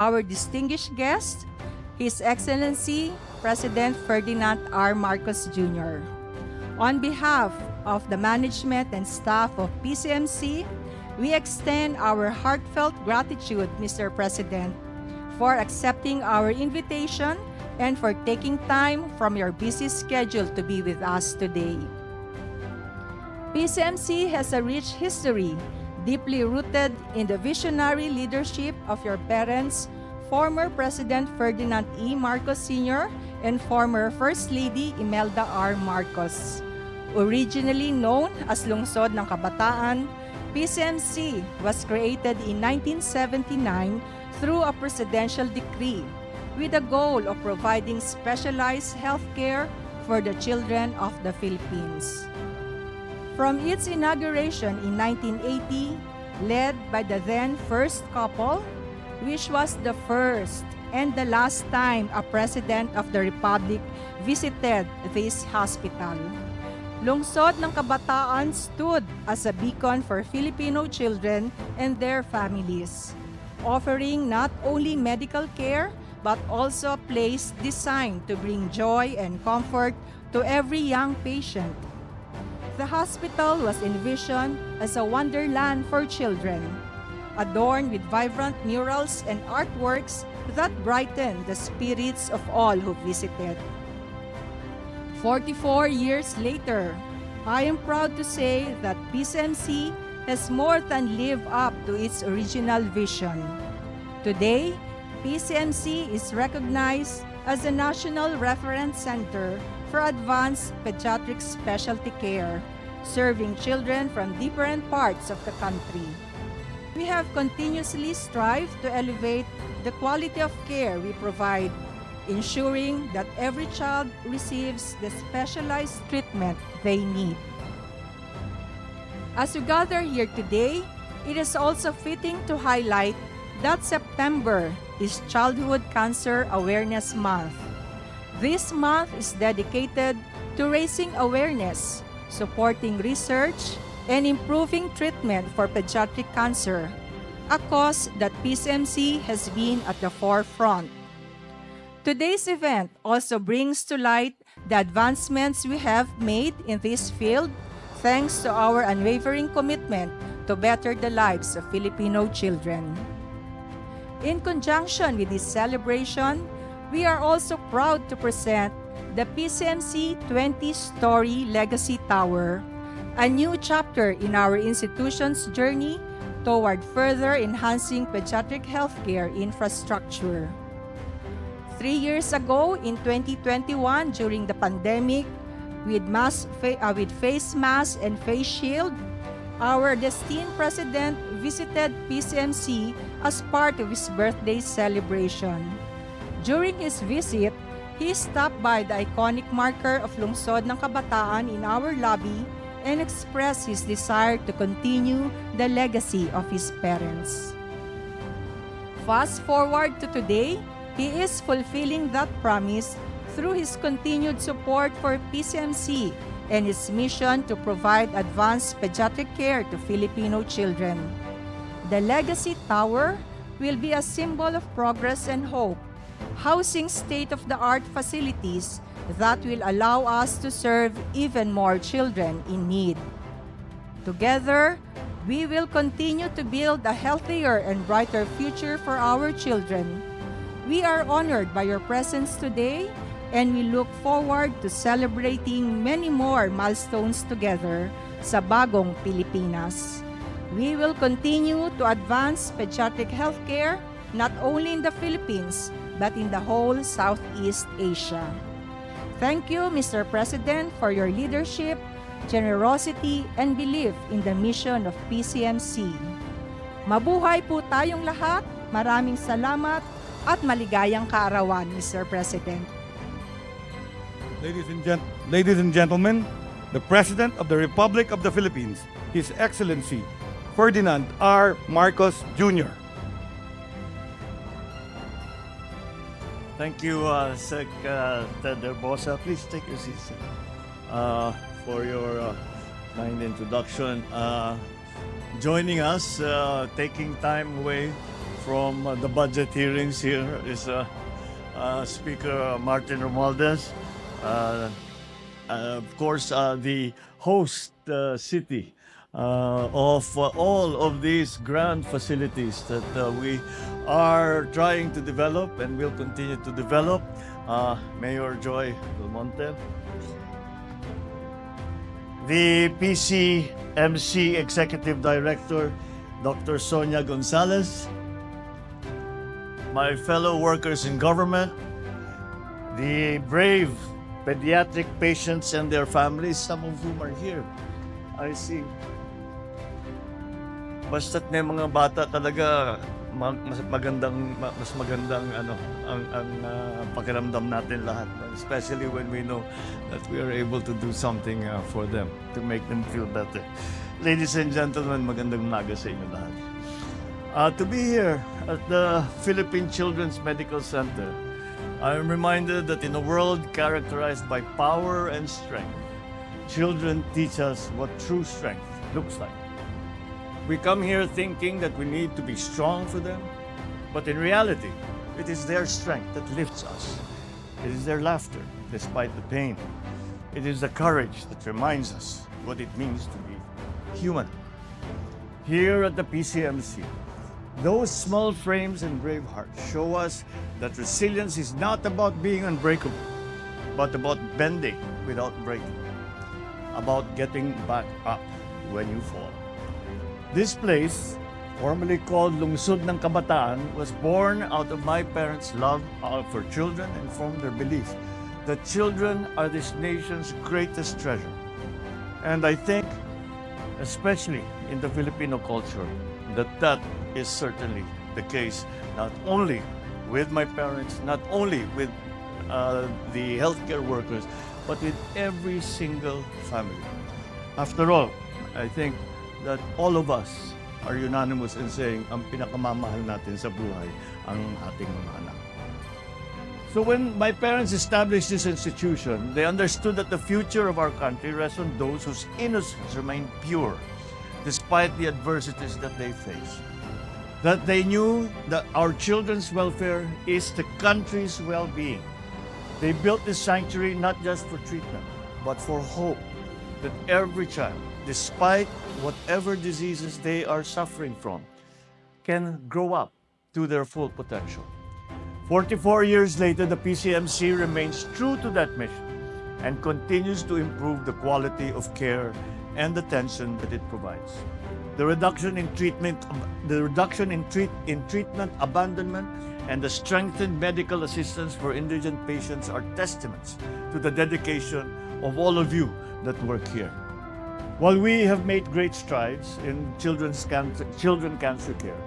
our distinguished guest, His Excellency President Ferdinand R. Marcos Jr. On behalf of the management and staff of PCMC, we extend our heartfelt gratitude, Mr. President, for accepting our invitation and for taking time from your busy schedule to be with us today. PCMC has a rich history, deeply rooted in the visionary leadership of your parents, former President Ferdinand E. Marcos Sr. and former First Lady Imelda R. Marcos. Originally known as Lungsod ng Kabataan, PCMC was created in 1979 through a presidential decree with the goal of providing specialized health care for the children of the Philippines. From its inauguration in 1980, led by the then first couple, which was the first and the last time a President of the Republic visited this hospital, Lungsod ng Kabataan stood as a beacon for Filipino children and their families, offering not only medical care but also a place designed to bring joy and comfort to every young patient. The hospital was envisioned as a wonderland for children, adorned with vibrant murals and artworks that brighten the spirits of all who visited. 44 years later, I am proud to say that PCMC has more than lived up to its original vision. Today, PCMC is recognized as a national reference center for advanced pediatric specialty care, serving children from different parts of the country. We have continuously strived to elevate the quality of care we provide, ensuring that every child receives the specialized treatment they need. As we gather here today, it is also fitting to highlight that September is Childhood Cancer Awareness Month. This month is dedicated to raising awareness, supporting research, and improving treatment for pediatric cancer, a cause that PCMC has been at the forefront. Today's event also brings to light the advancements we have made in this field thanks to our unwavering commitment to better the lives of Filipino children. In conjunction with this celebration, we are also proud to present the PCMC 20-story Legacy Tower, a new chapter in our institution's journey toward further enhancing pediatric healthcare infrastructure. 3 years ago, in 2021, during the pandemic, with face mask and face shield, our esteemed President visited PCMC as part of his birthday celebration. During his visit, he stopped by the iconic marker of Lungsod ng Kabataan in our lobby and expressed his desire to continue the legacy of his parents. Fast forward to today, he is fulfilling that promise through his continued support for PCMC and his mission to provide advanced pediatric care to Filipino children. The Legacy Tower will be a symbol of progress and hope, housing state-of-the-art facilities that will allow us to serve even more children in need. Together, we will continue to build a healthier and brighter future for our children. We are honored by your presence today, and we look forward to celebrating many more milestones together sa bagong Pilipinas. We will continue to advance pediatric healthcare not only in the Philippines, but in the whole Southeast Asia. Thank you, Mr. President, for your leadership, generosity, and belief in the mission of PCMC. Mabuhay po tayong lahat. Maraming salamat at maligayang kaarawan, Mr. President. Ladies and gentlemen, the President of the Republic of the Philippines, His Excellency Ferdinand R. Marcos Jr. Thank you, Sec. Bosa. Please take your seats for your kind introduction. Joining us, taking time away from the budget hearings here is Speaker Martin Romualdez. Of course, the host city of all of these grand facilities that we are trying to develop and will continue to develop. Mayor Joy Del Monte. The PCMC Executive Director, Dr. Sonia Gonzalez. My fellow workers in government, the brave pediatric patients and their families, some of whom are here. I see. Basta't may mga bata talaga, mas magandang ang pakiramdam natin lahat, especially when we know that we are able to do something for them to make them feel better. Ladies and gentlemen, magandang umaga sa inyo lahat. To be here at the Philippine Children's Medical Center, I am reminded that in a world characterized by power and strength, children teach us what true strength looks like. We come here thinking that we need to be strong for them, but in reality, it is their strength that lifts us. It is their laughter despite the pain. It is the courage that reminds us what it means to be human. Here at the PCMC, those small frames and brave hearts show us that resilience is not about being unbreakable, but about bending without breaking, about getting back up when you fall. This place, formerly called Lungsod ng Kabataan, was born out of my parents' love for children and from their belief that children are this nation's greatest treasure. And I think, especially in the Filipino culture, that is certainly the case, not only with my parents, not only with the healthcare workers, but with every single family. After all, I think that all of us are unanimous in saying ang pinakamamahal natin sa buhay ang ating mga anak. So when my parents established this institution, they understood that the future of our country rests on those whose innocence remained pure despite the adversities that they face. That they knew that our children's welfare is the country's well-being. They built this sanctuary not just for treatment, but for hope that every child, despite whatever diseases they are suffering from, can grow up to their full potential. 44 years later, the PCMC remains true to that mission and continues to improve the quality of care and attention that it provides. The reduction in treatment abandonment and the strengthened medical assistance for indigent patients are testaments to the dedication of all of you that work here. While we have made great strides in children cancer care,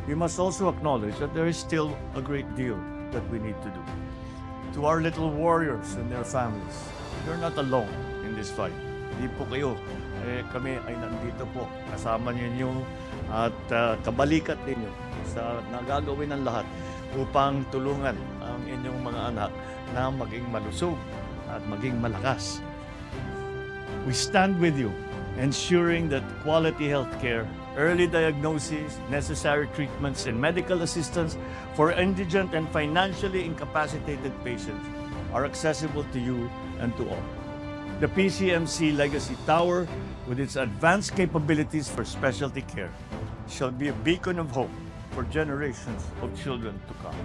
we must also acknowledge that there is still a great deal that we need to do. To our little warriors and their families, you're not alone in this fight. Hindi po kayo. Kami ay nandito po. Kasama ninyo at kabalikat ninyo sa nagagawin ng lahat upang tulungan ang inyong mga anak na maging malusog at maging malakas. We stand with you, ensuring that quality health care, early diagnosis, necessary treatments, and medical assistance for indigent and financially incapacitated patients are accessible to you and to all. The PCMC Legacy Tower, with its advanced capabilities for specialty care, shall be a beacon of hope for generations of children to come.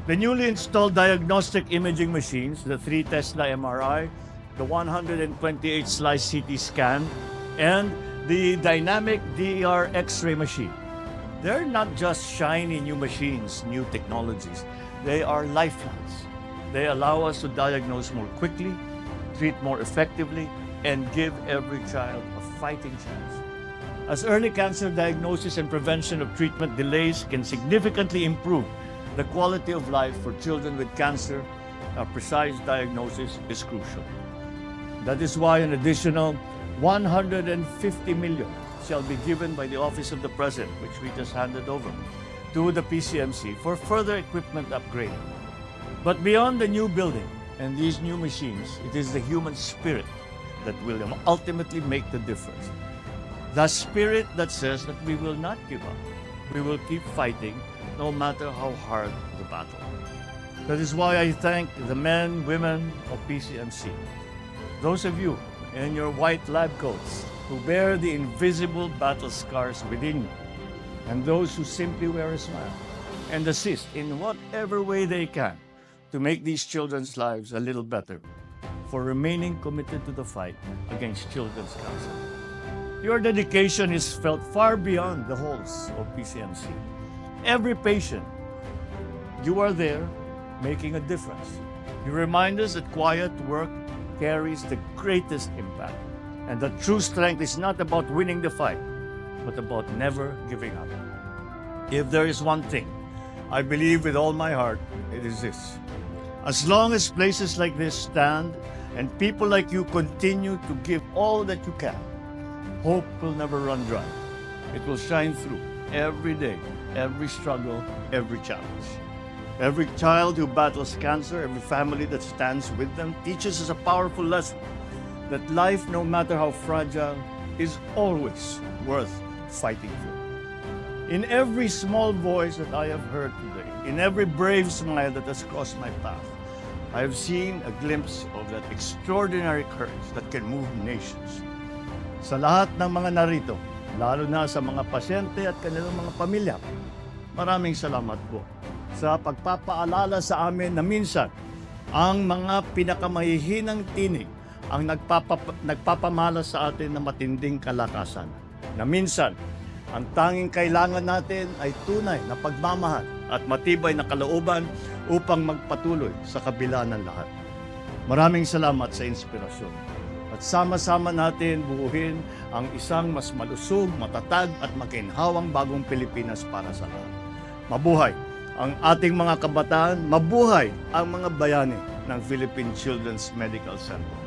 The newly installed diagnostic imaging machines, the 3 Tesla MRI, the 128 slice CT scan, and the dynamic DER X-ray machine. They're not just shiny new machines, new technologies. They are lifelines. They allow us to diagnose more quickly, treat more effectively, and give every child a fighting chance. As early cancer diagnosis and prevention of treatment delays can significantly improve the quality of life for children with cancer, a precise diagnosis is crucial. That is why an additional 150 million shall be given by the Office of the President, which we just handed over, to the PCMC for further equipment upgrading. But beyond the new building and these new machines, it is the human spirit that will ultimately make the difference. The spirit that says that we will not give up. We will keep fighting no matter how hard the battle. That is why I thank the men, women of PCMC. Those of you in your white lab coats who bear the invisible battle scars within you, and those who simply wear a smile and assist in whatever way they can to make these children's lives a little better, for remaining committed to the fight against children's cancer. Your dedication is felt far beyond the halls of PCMC. Every patient, you are there making a difference. You remind us that quiet work carries the greatest impact, and that true strength is not about winning the fight, but about never giving up. If there is one thing I believe with all my heart, it is this: as long as places like this stand and people like you continue to give all that you can, hope will never run dry. It will shine through every day, every struggle, every challenge. Every child who battles cancer, every family that stands with them, teaches us a powerful lesson that life, no matter how fragile, is always worth fighting for. In every small voice that I have heard today, in every brave smile that has crossed my path, I have seen a glimpse of that extraordinary courage that can move nations. Sa lahat ng mga narito, lalo na sa mga pasyente at kanilang mga pamilya, maraming salamat po sa pagpapaalala sa amin na minsan ang mga pinakamahihinang tinig ang nagpapamalas sa atin ng matinding kalakasan. Na minsan, ang tanging kailangan natin ay tunay na pagmamahal at matibay na kalooban upang magpatuloy sa kabila ng lahat. Maraming salamat sa inspirasyon. At sama-sama natin buuin ang isang mas malusog, matatag at makinhawang bagong Pilipinas para sa lahat. Mabuhay ang ating mga kabataan, mabuhay ang mga bayani ng Philippine Children's Medical Center.